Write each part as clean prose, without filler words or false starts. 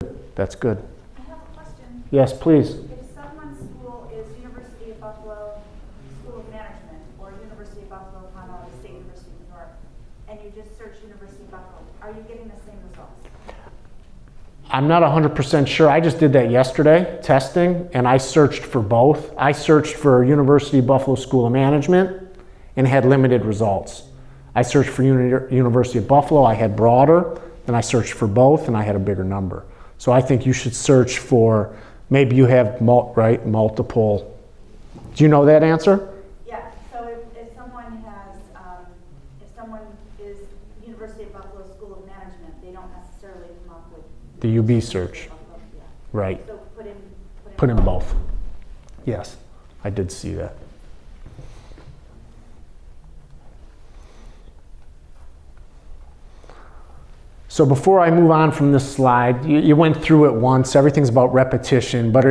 That's good. I have a question. Yes, please. If someone's school is University of Buffalo School of Management or University of Buffalo, Honolulu State University of New York, and you just search University of Buffalo, are you getting the same results? I'm not 100% sure. I just did that yesterday, testing, and I searched for both. I searched for University of Buffalo School of Management and had limited results. I searched for University of Buffalo, I had broader, then I searched for both and I had a bigger number. So I think you should search for, maybe you have multiple. Do you know that answer? Yeah, so if someone has, if someone is University of Buffalo School of Management, they don't necessarily come up with The UB search. Buffalo, yeah. Right. So Put in both. Yes, I did see that. So before I move on from this slide, you went through it once. Everything's about repetition, but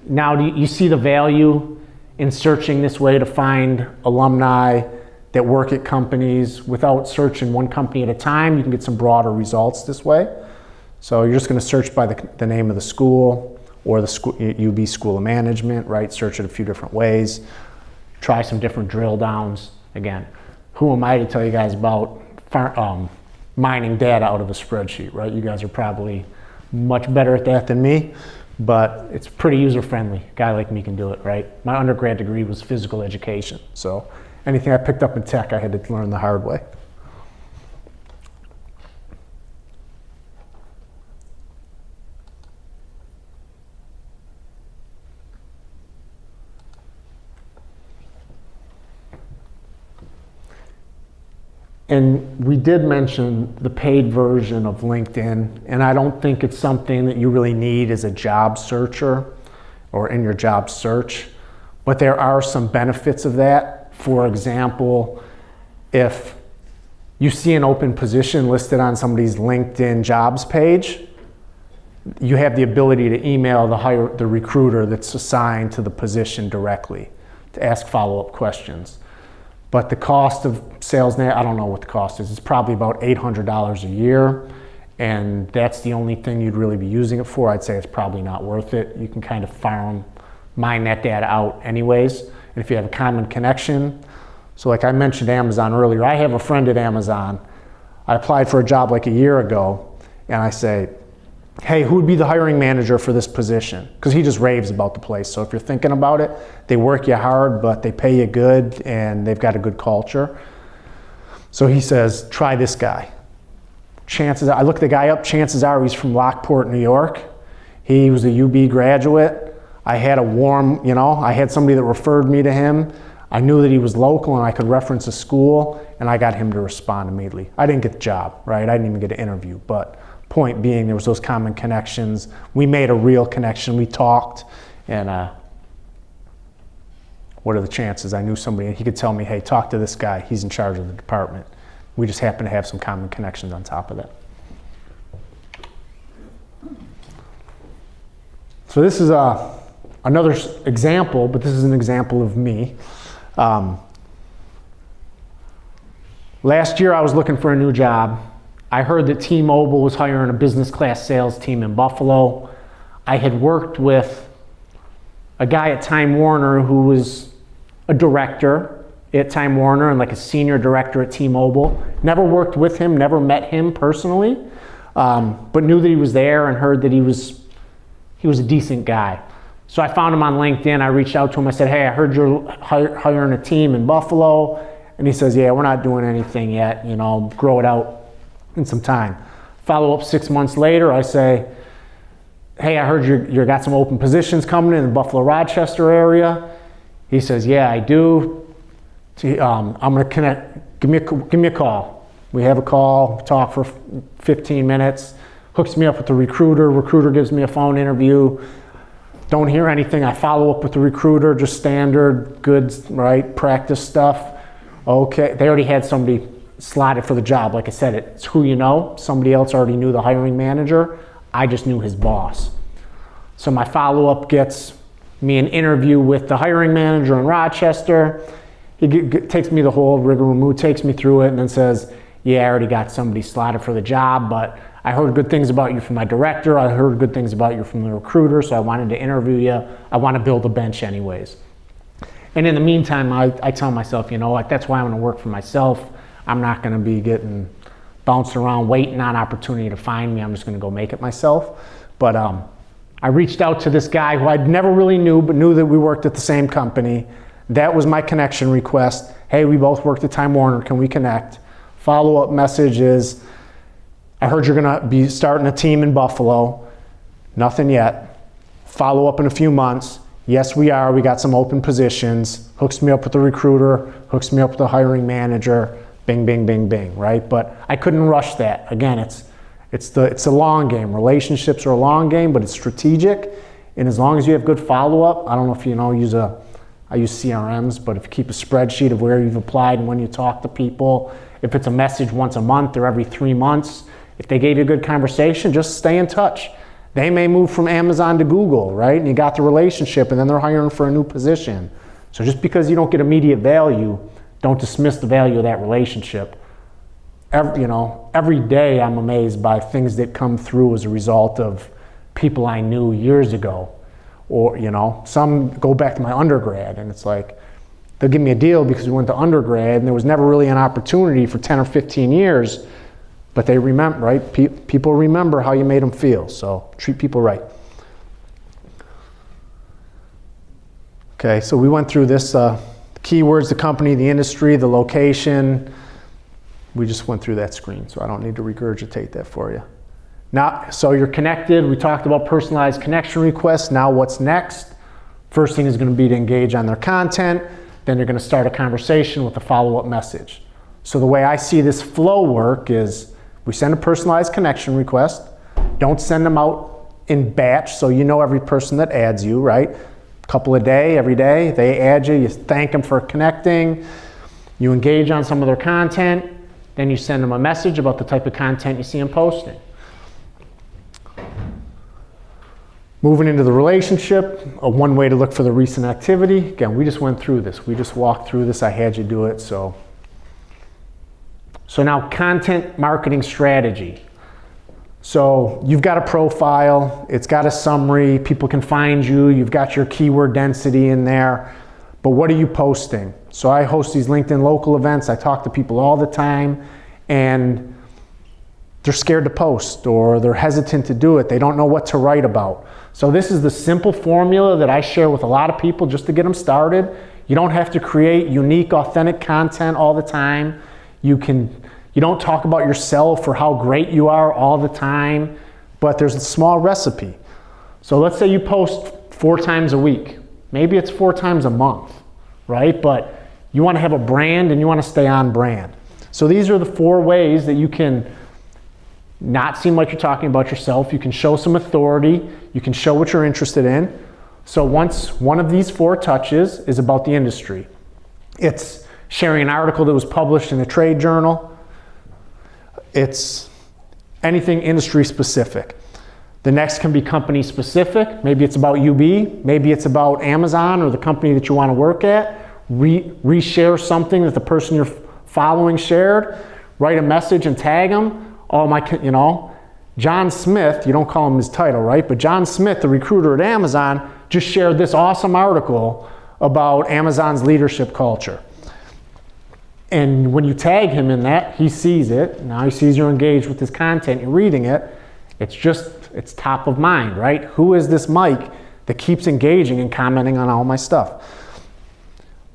now do you see the value in searching this way to find alumni that work at companies? Without searching one company at a time, you can get some broader results this way. So you're just going to search by the name of the school or the school, UB School of Management, right? Search it a few different ways. Try some different drill downs. Again, who am I to tell you guys about mining data out of a spreadsheet, right? You guys are probably much better at that than me, but it's pretty user-friendly. A guy like me can do it, right? My undergrad degree was physical education, so anything I picked up in tech, I had to learn the hard way. And we did mention the paid version of LinkedIn, and I don't think it's something that you really need as a job searcher or in your job search, but there are some benefits of that. For example, if you see an open position listed on somebody's LinkedIn jobs page, you have the ability to email the recruiter that's assigned to the position directly to ask follow-up questions. But the cost of sales, I don't know what the cost is. It's probably about $800 a year, and that's the only thing you'd really be using it for. I'd say it's probably not worth it. You can kind of mine that data out anyways. And if you have a common connection, so like I mentioned Amazon earlier, I have a friend at Amazon. I applied for a job like a year ago, and I say, hey, who would be the hiring manager for this position? Because he just raves about the place. So if you're thinking about it, they work you hard, but they pay you good, and they've got a good culture. So he says, try this guy. I look the guy up, chances are he's from Lockport, New York. He was a UB graduate. I had I had somebody that referred me to him. I knew that he was local and I could reference a school, and I got him to respond immediately. I didn't get the job, right? I didn't even get an interview, but point being, there was those common connections. We made a real connection. We talked, and what are the chances? I knew somebody, and he could tell me, hey, talk to this guy. He's in charge of the department. We just happen to have some common connections on top of that. So this is another example, but this is an example of me. Last year, I was looking for a new job. I heard that T-Mobile was hiring a business class sales team in Buffalo. I had worked with a guy at Time Warner who was a director at Time Warner and like a senior director at T-Mobile. Never worked with him, never met him personally, but knew that he was there and heard that he was a decent guy. So I found him on LinkedIn. I reached out to him. I said, hey, I heard you're hiring a team in Buffalo. And he says, yeah, we're not doing anything yet, grow it out in some time. Follow up 6 months later, I say, hey, I heard you got some open positions coming in the Buffalo-Rochester area. He says, yeah, I do. I'm gonna connect, give me a call. We have a call, talk for 15 minutes, hooks me up with the recruiter gives me a phone interview. Don't hear anything, I follow up with the recruiter, just standard, good, right, practice stuff. Okay, they already had somebody slotted for the job. Like I said, it's who you know. Somebody else already knew the hiring manager. I just knew his boss. So my follow-up gets me an interview with the hiring manager in Rochester. He takes me the whole rigmarole, takes me through it, and then says, yeah, I already got somebody slotted for the job, but I heard good things about you from my director. I heard good things about you from the recruiter, so I wanted to interview you. I want to build a bench anyways. And in the meantime, I tell myself, you know, like that's why I'm going to work for myself. I'm not going to be getting bounced around waiting on opportunity to find me. I'm just going to go make it myself. But I reached out to this guy who I'd never really knew, but knew that we worked at the same company. That was my connection request. Hey, we both worked at Time Warner. Can we connect? Follow-up message is, I heard you're going to be starting a team in Buffalo. Nothing yet. Follow up in a few months. Yes, we are. We got some open positions. Hooks me up with the recruiter. Hooks me up with the hiring manager. Bing, bing, bing, bing, right? But I couldn't rush that. Again, it's a long game. Relationships are a long game, but it's strategic. And as long as you have good follow-up, I don't know if you know, I use CRMs, but if you keep a spreadsheet of where you've applied and when you talk to people, if it's a message once a month or every 3 months, if they gave you a good conversation, just stay in touch. They may move from Amazon to Google, right? And you got the relationship and then they're hiring for a new position. So just because you don't get immediate value, don't dismiss the value of that relationship. Every day I'm amazed by things that come through as a result of people I knew years ago. Or, some go back to my undergrad and it's like, they'll give me a deal because we went to undergrad and there was never really an opportunity for 10 or 15 years. But they remember, right? People remember how you made them feel, so treat people right. Okay, so we went through this, keywords, the company, the industry, the location. We just went through that screen, so I don't need to regurgitate that for you. Now, so you're connected. We talked about personalized connection requests. Now what's next? First thing is going to be to engage on their content. Then you're going to start a conversation with a follow-up message. So the way I see this flow work is, we send a personalized connection request. Don't send them out in batch so you know every person that adds you, right? A couple a day, every day, they add you. You thank them for connecting. You engage on some of their content. Then you send them a message about the type of content you see them posting. Moving into the relationship, one way to look for the recent activity. Again, we just went through this. We just walked through this. I had you do it, so now content marketing strategy. So you've got a profile, it's got a summary, people can find you, you've got your keyword density in there, but what are you posting? So I host these LinkedIn local events, I talk to people all the time, and they're scared to post or they're hesitant to do it, they don't know what to write about. So this is the simple formula that I share with a lot of people just to get them started. You don't have to create unique, authentic content all the time. You don't talk about yourself or how great you are all the time, but there's a small recipe. So let's say you post 4 times a week. Maybe it's 4 times a month, right? But you want to have a brand and you want to stay on brand. So these are the 4 ways that you can not seem like you're talking about yourself. You can show some authority. You can show what you're interested in. So once one of these 4 touches is about the industry. It's sharing an article that was published in a trade journal. It's anything industry specific. The next can be company specific. Maybe it's about UB. Maybe it's about Amazon or the company that you want to work at. Reshare something that the person you're following shared. Write a message and tag them. John Smith, you don't call him his title, right? But John Smith, the recruiter at Amazon, just shared this awesome article about Amazon's leadership culture. And when you tag him in that, he sees it. Now he sees you're engaged with his content, you're reading it. It's top of mind, right? Who is this Mike that keeps engaging and commenting on all my stuff?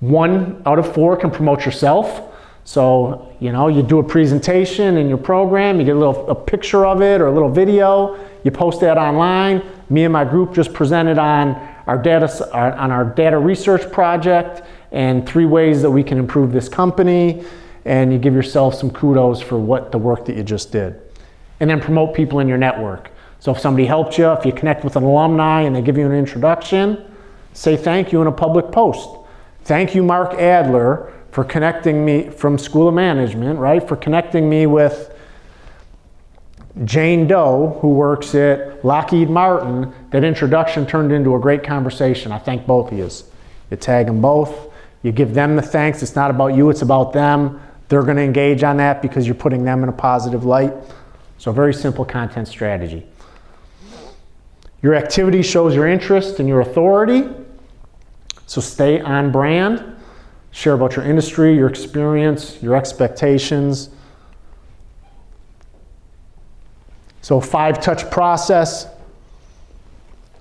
1 out of 4 can promote yourself. So, you do a presentation in your program, you get a picture of it or a little video, you post that online. Me and my group just presented on our data research project and 3 ways that we can improve this company, and you give yourself some kudos for the work that you just did. And then promote people in your network. So if somebody helped you, if you connect with an alumni and they give you an introduction, say thank you in a public post. Thank you, Mark Adler, for connecting me from School of Management, right? For connecting me with Jane Doe, who works at Lockheed Martin. That introduction turned into a great conversation. I thank both of you. You tag them both. You give them the thanks. It's not about you, it's about them. They're going to engage on that because you're putting them in a positive light. So a very simple content strategy. Your activity shows your interest and your authority. So stay on brand. Share about your industry, your experience, your expectations. So 5-touch process.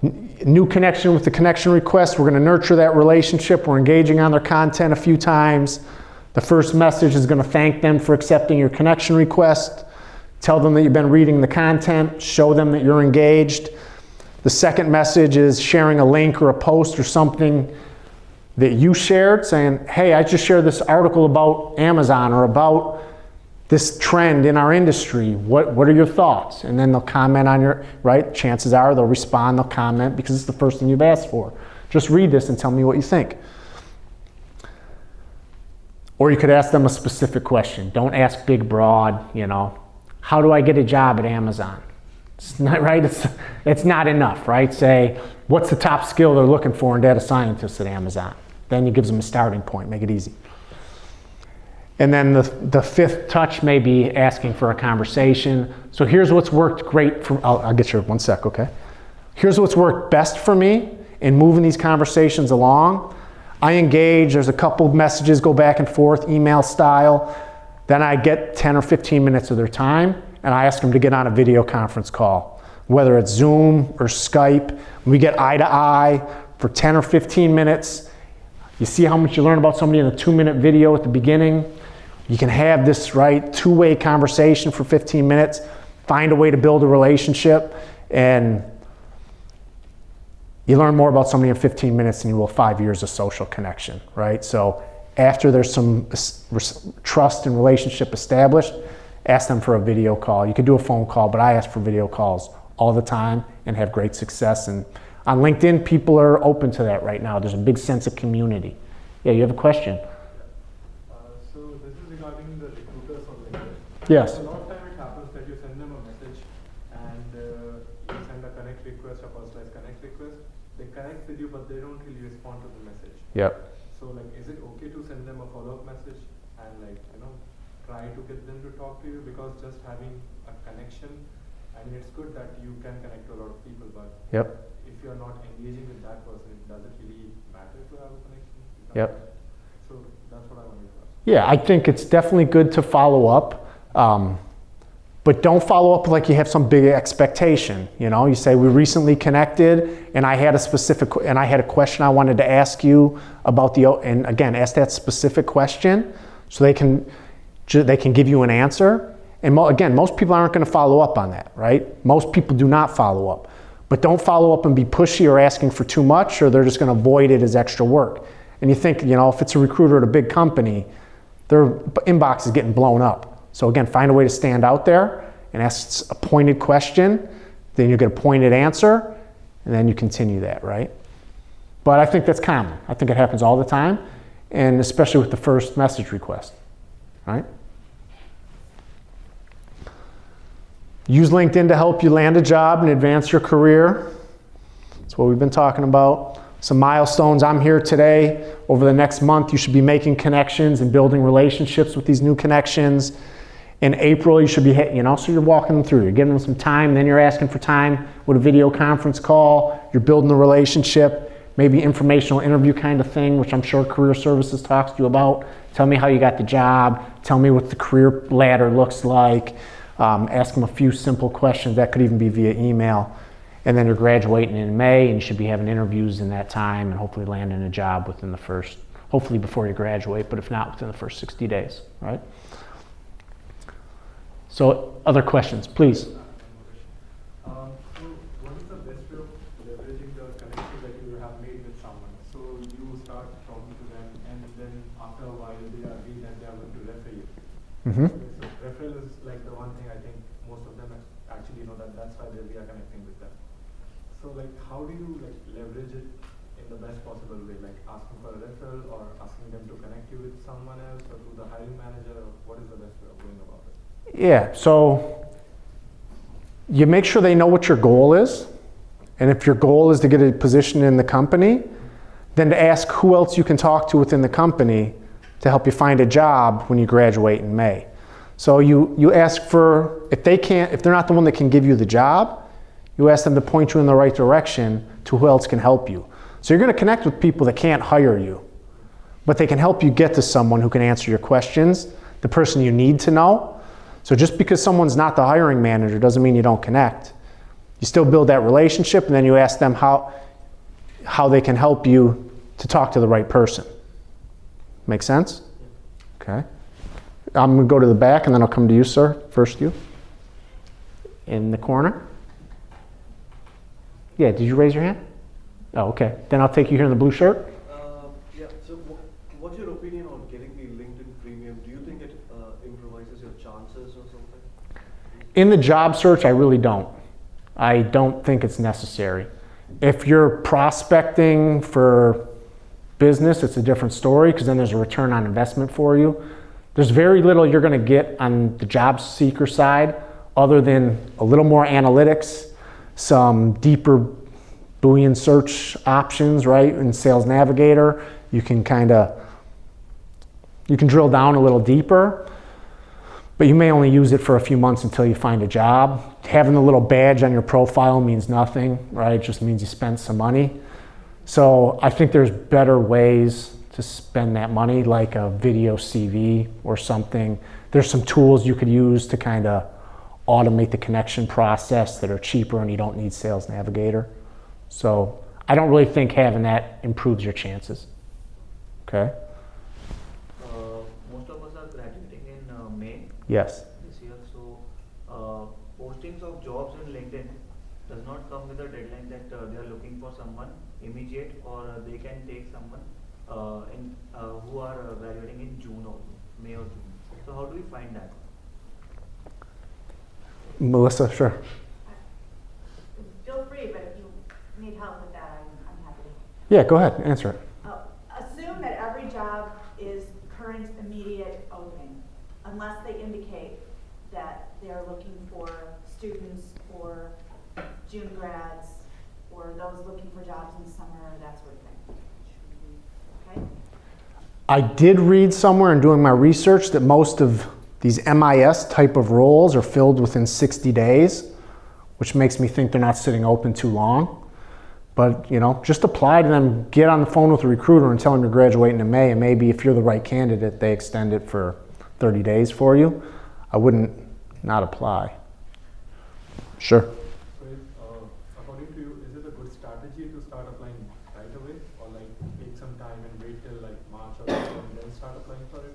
New connection with the connection request. We're going to nurture that relationship. We're engaging on their content a few times. The first message is going to thank them for accepting your connection request. Tell them that you've been reading the content. Show them that you're engaged. The second message is sharing a link or a post or something that you shared, saying, hey, I just shared this article about Amazon or about this trend in our industry. What are your thoughts? And then they'll comment on your, right? Chances are they'll respond, they'll comment because it's the first thing you've asked for. Just read this and tell me what you think. Or you could ask them a specific question. Don't ask big, broad, how do I get a job at Amazon? It's not right. It's not enough, right? Say, what's the top skill they're looking for in data scientists at Amazon? Then it gives them a starting point. Make it easy. And then the fifth touch may be asking for a conversation. So here's what's worked great for, I'll get you 1 sec, okay? Here's what's worked best for me in moving these conversations along. I engage, there's a couple of messages, go back and forth, email style. Then I get 10 or 15 minutes of their time and I ask them to get on a video conference call, whether it's Zoom or Skype. We get eye to eye for 10 or 15 minutes. You see how much you learn about somebody in a 2-minute video at the beginning. You can have this, right, two-way conversation for 15 minutes, find a way to build a relationship, and you learn more about somebody in 15 minutes than you will 5 years of social connection, right? So after there's some trust and relationship established, ask them for a video call. You could do a phone call, but I ask for video calls all the time and have great success. And on LinkedIn, people are open to that right now. There's a big sense of community. Yeah, you have a question? So this is regarding the recruiters on LinkedIn. Yes. A lot of time it happens that you send them a message and you send a connect request, a personalized connect request. They connect with you, but they don't really respond to the message. Yep. So is it okay to send them a follow-up message and try to get them to talk to you? Because just having a connection, it's good that you can connect to a lot of people, but Yep. if you're not engaging with that person, does it really matter to have a connection? Yep. So that's what I wanted to ask. Yeah, I think it's definitely good to follow up, but don't follow up like you have some big expectation. You say we recently connected, and I had a question I wanted to ask you about and again, ask that specific question so they can give you an answer. And again, most people aren't going to follow up on that, right? Most people do not follow up, but don't follow up and be pushy or asking for too much, or they're just going to avoid it as extra work. And you think, if it's a recruiter at a big company, their inbox is getting blown up. So again, find a way to stand out there and ask a pointed question, then you get a pointed answer, and then you continue that, right? But I think that's common. I think it happens all the time, and especially with the first message request, right? Use LinkedIn to help you land a job and advance your career. That's what we've been talking about. Some milestones. I'm here today. Over the next month, you should be making connections and building relationships with these new connections. In April, you should be, so you're walking them through. You're giving them some time, then you're asking for time with a video conference call. You're building a relationship, maybe informational interview kind of thing, which I'm sure Career Services talks to you about. Tell me how you got the job. Tell me what the career ladder looks like. Ask them a few simple questions. That could even be via email. And then you're graduating in May, and you should be having interviews in that time and hopefully landing a job within hopefully before you graduate, but if not, within the first 60 days, right? So other questions, please. So what is the best way of leveraging the connection that you have made with someone? So you start talking to them, and then after a while they agree that they are going to refer you. Mm-hmm. So referral is like the one thing I think most of them actually know that's why we are connecting with them. So how do you leverage it in the best possible way? Like asking for a referral or asking them to connect you with someone else or to the hiring manager? Or what is the best way of going about it? Yeah, so you make sure they know what your goal is. And if your goal is to get a position in the company, then to ask who else you can talk to within the company to help you find a job when you graduate in May. So you ask for, if they're not the one that can give you the job, you ask them to point you in the right direction to who else can help you. So you're going to connect with people that can't hire you, but they can help you get to someone who can answer your questions, the person you need to know. So just because someone's not the hiring manager doesn't mean you don't connect. You still build that relationship, and then you ask them how they can help you to talk to the right person. Make sense? Okay. I'm going to go to the back, and then I'll come to you, sir. First you. In the corner. Yeah, did you raise your hand? Oh, okay. Then I'll take you here in the blue shirt. Yeah, so what's your opinion on getting the LinkedIn premium? Do you think it improvises your chances or something? In the job search, I really don't. I don't think it's necessary. If you're prospecting for business, it's a different story because then there's a return on investment for you. There's very little you're going to get on the job seeker side other than a little more analytics, some deeper Boolean search options, right? In Sales Navigator, you can drill down a little deeper, but you may only use it for a few months until you find a job. Having the little badge on your profile means nothing, right? It just means you spent some money. So I think there's better ways to spend that money, like a video CV or something. There's some tools you could use to kind of automate the connection process that are cheaper and you don't need Sales Navigator. So I don't really think having that improves your chances. Okay? Most of us are graduating in May Yes. this year, so postings of jobs in LinkedIn does not come with a deadline that they are looking for someone immediate, or they can take someone who are graduating in June or May or June. So how do we find that? Melissa, sure. Feel free, but if you need help with that, I'm happy to. Yeah, go ahead, answer it. Assume that every job is current immediate opening, unless they indicate that they're looking for students or June grads or those looking for jobs in the summer or that sort of thing. Okay? I did read somewhere in doing my research that most of these MIS type of roles are filled within 60 days, which makes me think they're not sitting open too long. But, just apply to them, get on the phone with a recruiter and tell them you're graduating in May, and maybe if you're the right candidate, they extend it for 30 days for you. I wouldn't not apply. Sure. So according to you, is it a good strategy to start applying right away, or like take some time and wait till like March or April and then start applying for it?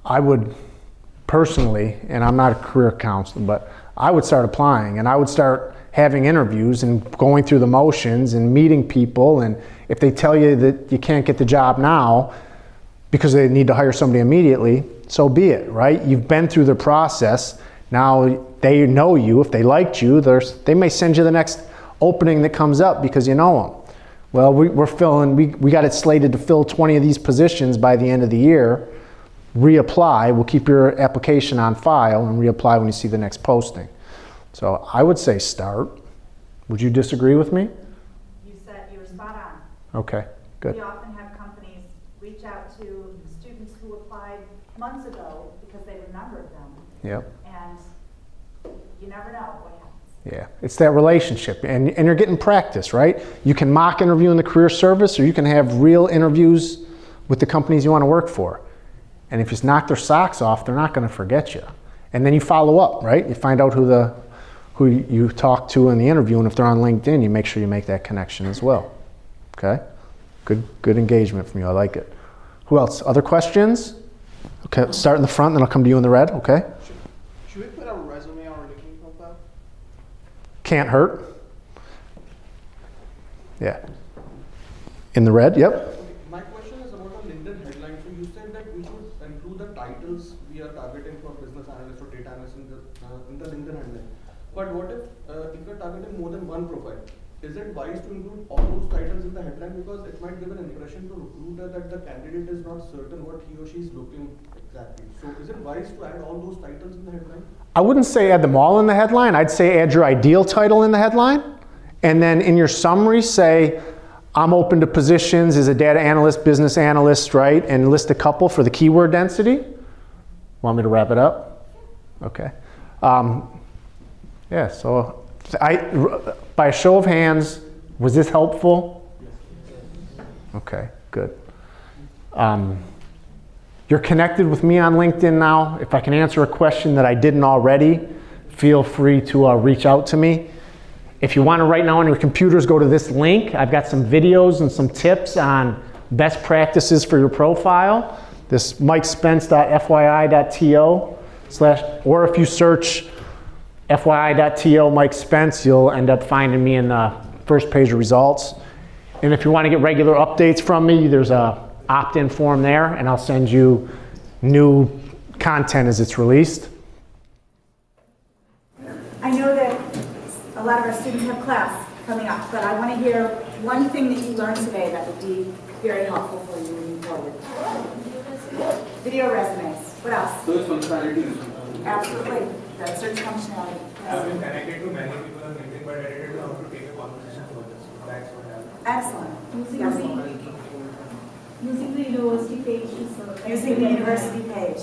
I would personally, and I'm not a career counselor, but I would start applying and I would start having interviews and going through the motions and meeting people. And if they tell you that you can't get the job now because they need to hire somebody immediately, so be it, right? You've been through the process. Now they know you. If they liked you, they may send you the next opening that comes up because you know them. Well, we got it slated to fill 20 of these positions by the end of the year. Reapply. We'll keep your application on file and reapply when you see the next posting. So I would say start. Would you disagree with me? You said you were spot on. Okay, good. We often have companies reach out to students who applied months ago because they remembered them. Yep. And you never know what happens. Yeah, it's that relationship, and you're getting practice, right? You can mock interview in the career service, or you can have real interviews with the companies you want to work for. And if you knock their socks off, they're not going to forget you. And then you follow up, right? You find out who you talk to in the interview, and if they're on LinkedIn, you make sure you make that connection as well. Okay? Good engagement from you. I like it. Who else? Other questions? Okay, start in the front, then I'll come to you in the red. Okay? Should we put our resume on our LinkedIn profile? Can't hurt. Yeah. In the red, yep. Okay, my question is about the LinkedIn headline. So you said that we should include the titles we are targeting for business analyst or data analyst in the LinkedIn headline. But what if you're targeting more than one profile? Is it wise to include all those titles in the headline, because it might give an impression to recruiter that the candidate is not certain what he or she is looking exactly. So is it wise to add all those titles in the headline? I wouldn't say add them all in the headline. I'd say add your ideal title in the headline. And then in your summary say, I'm open to positions as a data analyst, business analyst, right? And list a couple for the keyword density. Want me to wrap it up? Okay. Yeah, so by a show of hands, was this helpful? Okay, good. You're connected with me on LinkedIn now. If I can answer a question that I didn't already, feel free to reach out to me. If you want to right now on your computers, go to this link. I've got some videos and some tips on best practices for your profile. This mikespence.fyi.to/ or if you search fyi.to Mike Spence, you'll end up finding me in the first page of results. And if you want to get regular updates from me, there's a opt-in form there, and I'll send you new content as it's released. I know that a lot of our students have class coming up, but I want to hear one thing that you learned today that would be very helpful for you moving forward. Video resumes. What else? Those functionalities. Absolutely. The search functionality. I've been connected to many people on LinkedIn, but I didn't know how to take a conversation further. So that's what happened. Excellent. Using the university page to search. Using the university page.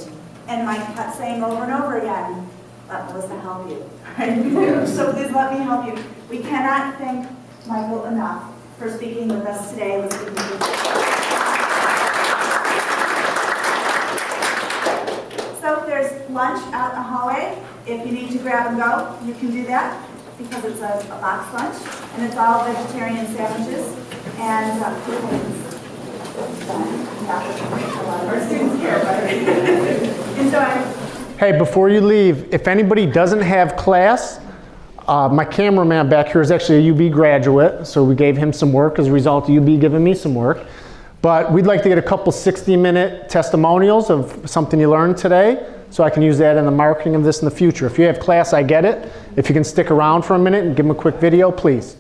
And Mike kept saying over and over again, let Melissa help you. So please let me help you. We cannot thank Michael enough for speaking with us today. So there's lunch out in the hallway. If you need to grab and go, you can do that because it's a box lunch and it's all vegetarian sandwiches and our students here, but enjoy. Hey, before you leave, if anybody doesn't have class, my cameraman back here is actually a UB graduate, so we gave him some work as a result of UB giving me some work. But we'd like to get a couple 60-minute testimonials of something you learned today, so I can use that in the marketing of this in the future. If you have class, I get it. If you can stick around for a minute and give them a quick video, please.